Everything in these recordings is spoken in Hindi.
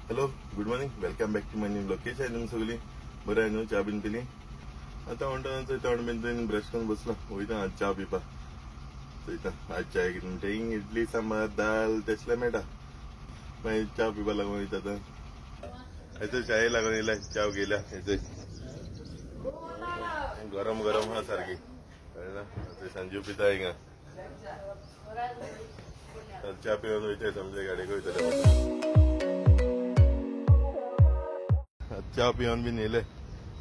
hello good morning welcome back to my new location तुम सगळी बरं आहे न्हू चा बीन पिली आता म्हणटा तोंड बीन तुवें ब्रश करून बसला वयता आज चा पिवपा चयता आज चाय कितें म्हणटा इडली सांबार दाल तसलें मेळटा मागीर चा पिवपा लागून वयता आतां हेचो चाये लागून येयला चा गेल्या हेचो गरम गरम आहा सारकी कळना संजीव पिता हिंगा चा पिवन वयता समजे गाडयेक वयतले चा पिवन बीन येयले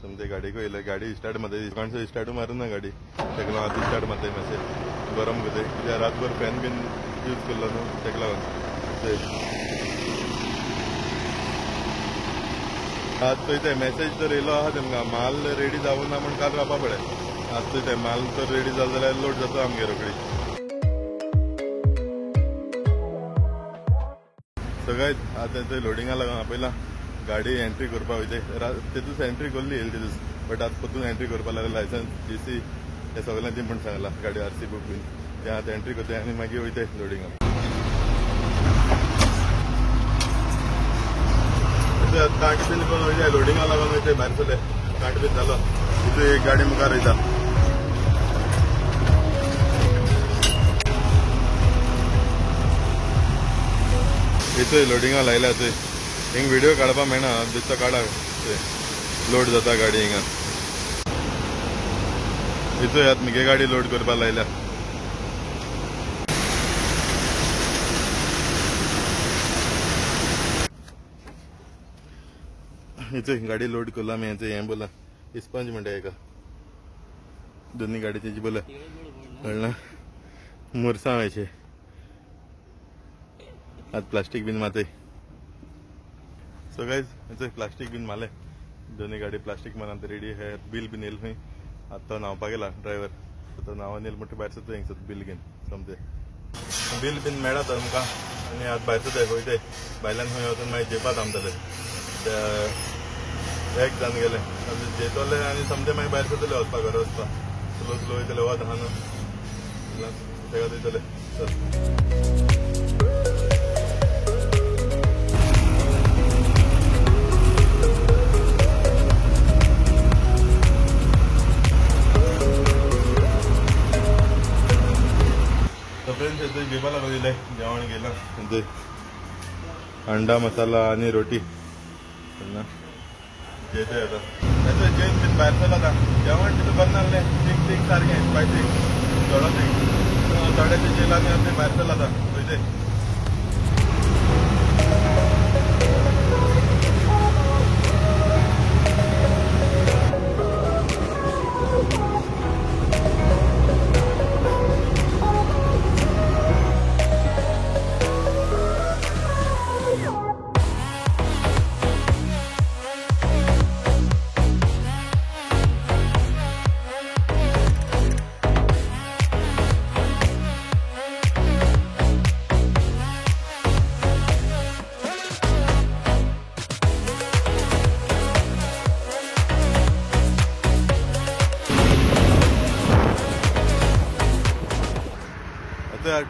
समजे गाडयेक येयले गाडी स्टार्ट मारता कोणसो स्टार्ट मारना गाडी तेका लागून आतां स्टार्ट मारताय मातशें गरम करताय कित्याक रातभर फॅन बीन यूज केल्लो न्हू तेका लागून आज चोयताय मेसेज तर येयलो आहा तेमकां माल रेडी जावं ना म्हण काल रावपा पडे आज चोयताय माल तर रेडी जालो जाल्यार लोड जाता आमगे रोखडी सगळ्यात आतां थंय लोडिंगा लागून आपयलां गाडी एंट्री करपा वयताय तेतूच एंट्री करली येयली तेतूच बट आतां परतून एंट्री करपा लागला लायसन्स जीसी हे सगळ्यांनी म्हण सांगला गाडी आरसी बुक बीन ते आतां एंट्री करताय आनी मागीर वयताय लोडिंगा कांट बीन करून वयताय लोडिंगा लागून वयताय भायर सरले कांट बीन जालो तितू एक गाडी मुखार वयता येतोय लोडिंगा लायल्या थंय हिंग व्हिडिओ काडपा मेळना दिसता काडा लोड जाता गाडी हिंगा येतोय आतां म्हगे गाडी लोड करपा लायल्या येतोय गाडी लोड करला आमी हें बोला इस्पंज म्हणटा हेका दोन्ही गाडी तेजी बोला कळना मुरसां हेचे आज प्लास्टिक बीन मातय सो गाइज हेचो प्लास्टिक बीन मारले दोन्ही गाडी प्लास्टिक मारून रेडी हे बिल बीन येयला खंय आतां तो न्हांवपा गेला ड्रायव्हर तो न्हांवन येयला म्हणटा भायर सरता हिंगसर बील घेवन समजे बील बीन मेळत आमकां आनी आतां भायर सरता वयताय भायल्यान खंय वचून मागीर जेवपा थांबतले एक जावन गेले जेतले आनी समजे मागीर भायर सरतले वचपा घरा वचपा स्लो स्लो वयतले वत आहा न्हू तेका वयतले फ्रेंड्स येतो जेवपा लागून येयले जेवण गेला म्हणजे अंडा मसाला आनी रोटी जेवताय आतां येतो जेवन बीन भायर सरला आतां जेवण तितून बरें नासलें तीख तीख सारकें स्पायसी थोडेशें जेवला आनी आतां भायर सरला आतां वयताय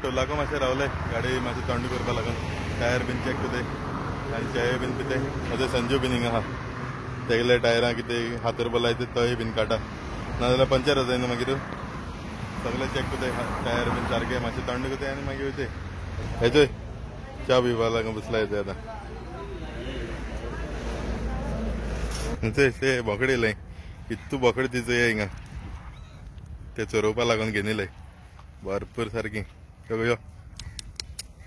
टोलाको मातशें रावले गाडी मातशी थंड करपा लागून टायर बीन चॅक करताय आनी चाय बीन पिताय अजून संजीव बीन हिंगा आहा तेगले टायरां कितें हातोर लायता तोय बीन काडटा नाजाल्यार पंचर जाताय न्हू मागीर सगळे चॅक करताय टायर बीन सारके मातशें थंड करताय आनी मागीर वयताय हेचोय च्या पिवपा लागून बसला येताय आतां ते बोकडे येयले इतू बोकडे तिचो ये हिंगा ते चोरोवपा लागून घेवन येयले भरपूर सारकी यो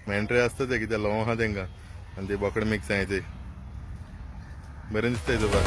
मेंढरे आसता ते कितें लोव आहा तेंकां आनी ते बोकडे मिक्स आहाय ते बरें दिसताय चोवपाक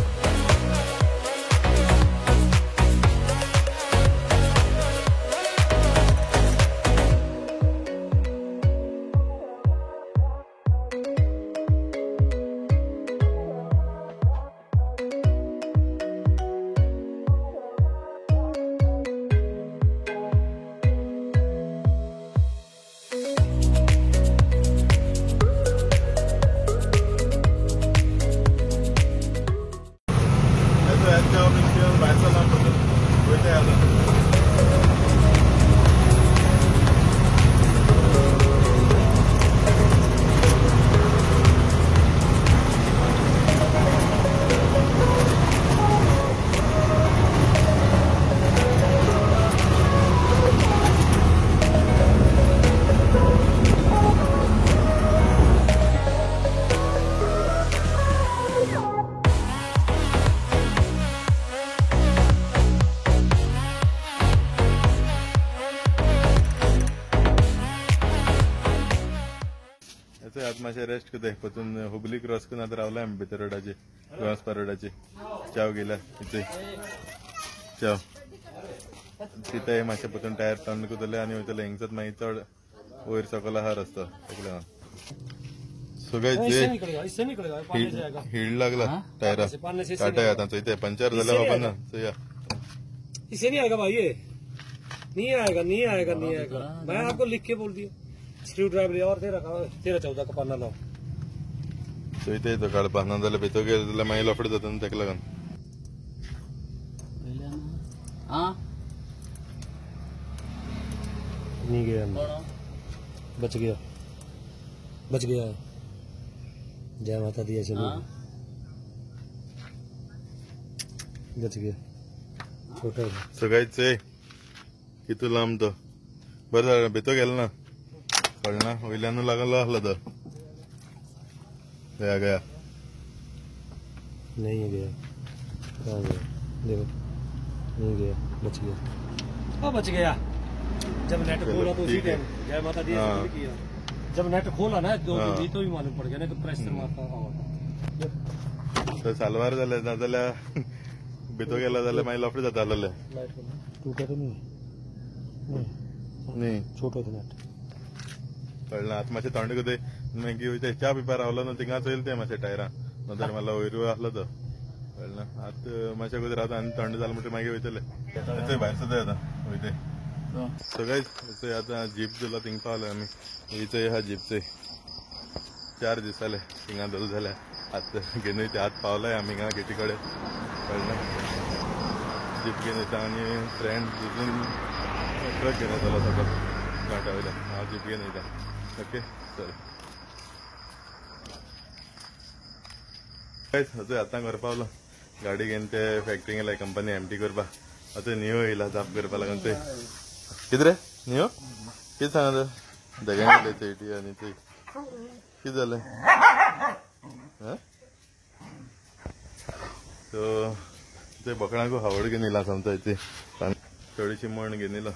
मातशें रेस्ट कोताय परतून हुबली क्रॉस करून आतां रावलाय आमी भितर रोडाचेर गोंसपा रोडाचेर चाव गेल्या इथे चाव तिथे मातशें परतून टायर थंड करतले आनी वयतले हिंगसर मागीर चड वयर सकयल आहा रस्तो तकले सगळे जे हिड लागला टायरा काटाय आता चोयते पंचर जाल्या बाबा ना चोया इसे नहीं आएगा भाई ये नहीं आएगा नहीं आएगा नहीं आएगा मैं आपको लिख के बोल दिया स्क्रू ड्राइवर और 13-14 का पन्ना लाओ चोयते तो काडपा नाजाल्यार भितर गेले जाल्यार मागीर लफड जाता न्हू तेका लागून नहीं गया बच गया जय माता दी ऐसे बच गया छोटा सगळेच कितू लांब तो बरं झालं भितर गेलो ना कळना वयल्यान लागलो आसलो तो गया नहीं गया कहाँ गया देखो नहीं गया बच गया बच गया जब नेट खोला तो उसी टाइम जय माता दी ऐसे किया जब नेट खोला ना तो भी मालूम पड़ गया ना तो प्रेशर मारता तो सालवार जाले नाजाल्यार भितर गेला जाल्यार मागीर लफड जाता आसलेले टूटा तो नहीं छोटा था नेट कळना आतां मातशें थंड कोताय मागीर वयता च्या पिवपा रावलो न्हू थिंगा चोयल ते मातशें टायरां नाजाल्यार मला वयर आसलो तो कळना आतां मातशें कोताय रावता आनी थंड जालें म्हणटकीर मागीर वयतले येतोय भायर सुद्दां आतां वयताय सगळेच आतां जीप जाला थिंगा पावले आमी वयचोय हा जीपचोय 4 दीस जाले थिंगा दोल जाल्यार आतां घेवन वयता आतां पावलाय आमी हिंगा गेटी कडेन कळना जीप घेवन वयता आनी फ्रेंड दुजून ट्रक घेवन येतालो सकयल घाटा वयल्यान हांव जीप घेवन वयता ओके चल आतां घर पावलो गाडी घेवन ते फॅक्टरी गेल्या कंपनी एमटी करपा आतां न्यू येयला जाप करपा लागून ते कितें रे न्यू कितें सांगा देगान गेले ते आनी ते कितें जालें सो ते बोकडांकू हावड घेवन येयला समजा ते थोडीशी मण घेवन येयलो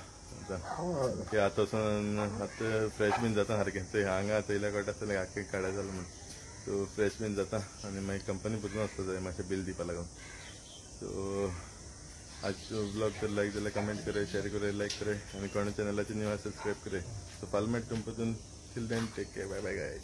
ते आतां वचून आतां फ्रेश बीन जाता सारकें ते हांगा चोयल्या कळटा आसतलें आख्खें काड्या जालें म्हण सो फ्रेश बीन जाता आनी मागीर कंपनी परतून वचपा जाय मातशें बिल दिवपा लागून सो आजचो ब्लॉग जर लायक जाल्यार कमेंट करे शेअर करे लायक करे आनी कोण चॅनलाचेर न्यू आसा सब्सक्रायब करे सो फाल्यां मेळटा तुम परतून till then take care bye bye guys